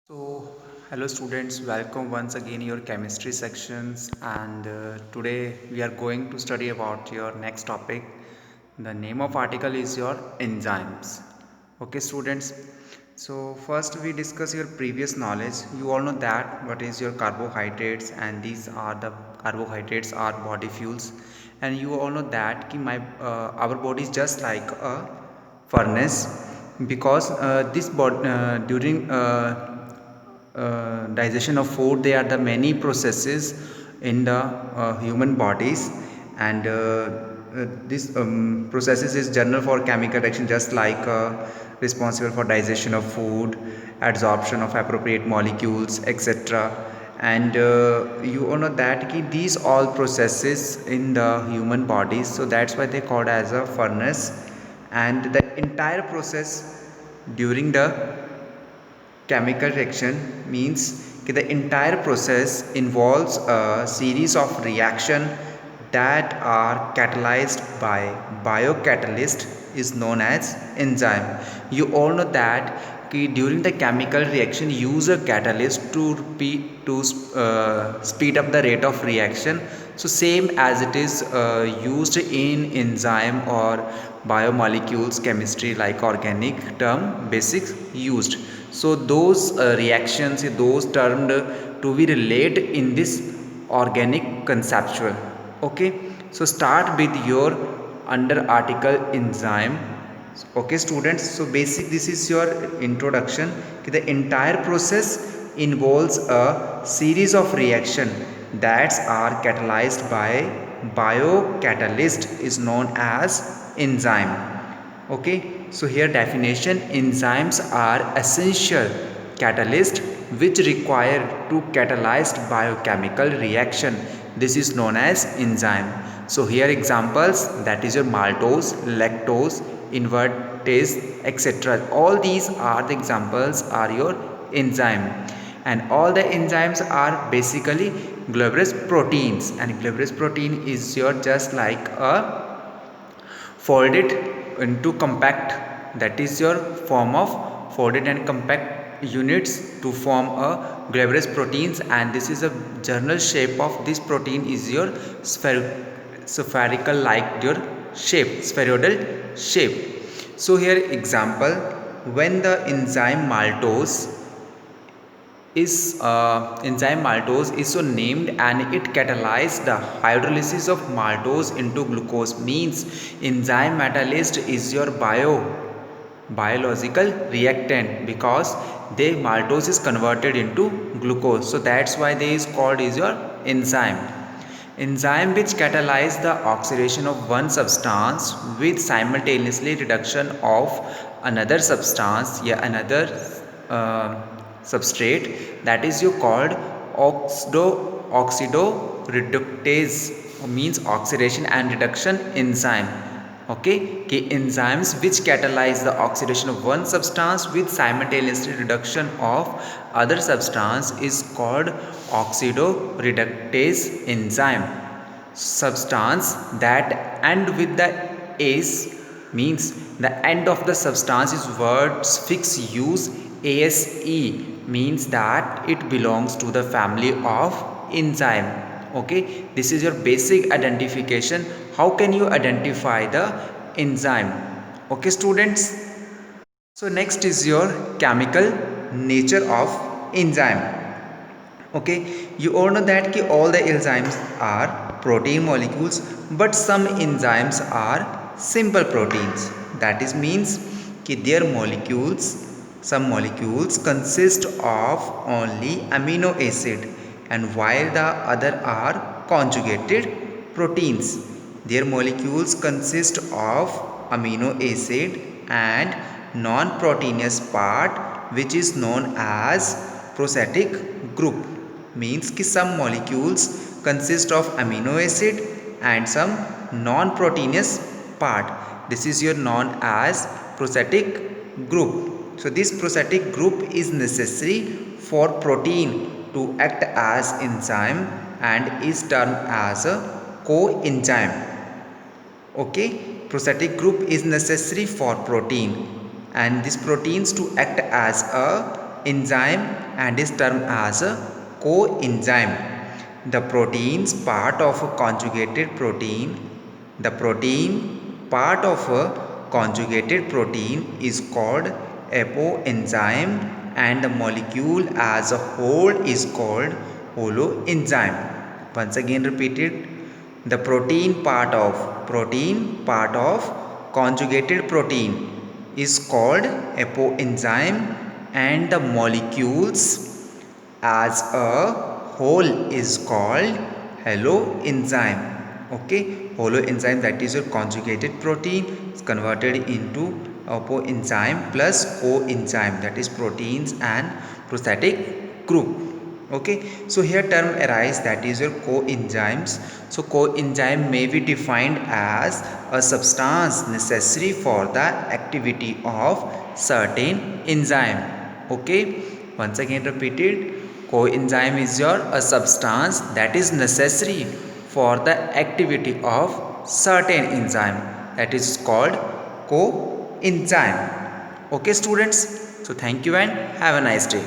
So, hello students, welcome once again your chemistry sections and today we are going to study about your next topic. The name of article is your enzymes. Okay students, so first we discuss your previous knowledge. You all know that what is your carbohydrates and these are the carbohydrates are body fuels, and you all know that ki our body is just like a furnace because this during digestion of food there are the many processes in the human bodies, and this processes is general for chemical reaction, just like responsible for digestion of food, absorption of appropriate molecules, etc. And you all know that these all processes in the human bodies, so that's why they called as a furnace. And the entire process during the chemical reaction means कि the entire process involves a series of reaction that are catalyzed by biocatalyst is known as enzyme. You all know that कि during the chemical reaction use a catalyst to speed up the rate of reaction. So same as it is used in enzyme or biomolecules chemistry, like organic term basics used. So those reactions, those termed to be related in this organic conceptual. Okay, so start with your under article enzyme. Okay students, so basic this is your introduction. The entire process involves a series of reaction that are catalyzed by biocatalyst is known as enzyme. Okay, so here definition: enzymes are essential catalyst which require to catalyze biochemical reaction. This is known as enzyme. So here examples, that is your maltose, lactose, invertase, etc. All these are the examples are your enzyme, and all the enzymes are basically glabrous proteins, and glabrous protein is your just like a folded into compact, that is your form of folded and compact units to form a glabrous proteins, and this is a general shape of this protein is your spherical like your shape, spheroidal shape. So here example, when the enzyme maltose is so named, and it catalyzes the hydrolysis of maltose into glucose, means enzyme catalyst is your biological reactant, because the maltose is converted into glucose, so that's why they is called is your enzyme. Enzyme which catalyze the oxidation of one substance with simultaneously reduction of another substance, yeah, another uh, substrate, that is you called oxidoreductase, means oxidation and reduction enzyme. Okay, enzymes which catalyze the oxidation of one substance with simultaneous reduction of other substance is called oxidoreductase enzyme. Substance that end with the ase, means the end of the substance is word fix use ase, means that it belongs to the family of enzyme. Okay, this is your basic identification. How can you identify the enzyme? Okay students, so next is your chemical nature of enzyme. Okay, you all know that all the enzymes are protein molecules, but some enzymes are simple proteins. That is means their molecules, some molecules consist of only amino acid, and while the other are conjugated proteins. Their molecules consist of amino acid and non-proteinous part, which is known as protetic group. Means कि some molecules consist of amino acid and some non-proteinous part. This is your known as protetic group. So this protetic group is necessary for protein to act as enzyme and is termed as a coenzyme. Okay, protetic group is necessary for protein, and these proteins to act as a enzyme and is termed as a coenzyme. The proteins part of a conjugated protein, the protein part of a conjugated protein is called apoenzyme and the molecule as a whole is called holoenzyme. Once again repeated, the protein part of conjugated protein is called apoenzyme and the molecules as a whole is called haloenzyme. Okay, holoenzyme, that is your conjugated protein, is converted into apoenzyme plus coenzyme, that is proteins and prosthetic group. Okay, so here term arise, that is your coenzymes. So coenzyme may be defined as a substance necessary for the activity of certain enzyme. Okay, once again repeated, coenzyme is your a substance that is necessary for the activity of certain enzyme, that is called coenzyme. Okay students, so thank you and have a nice day.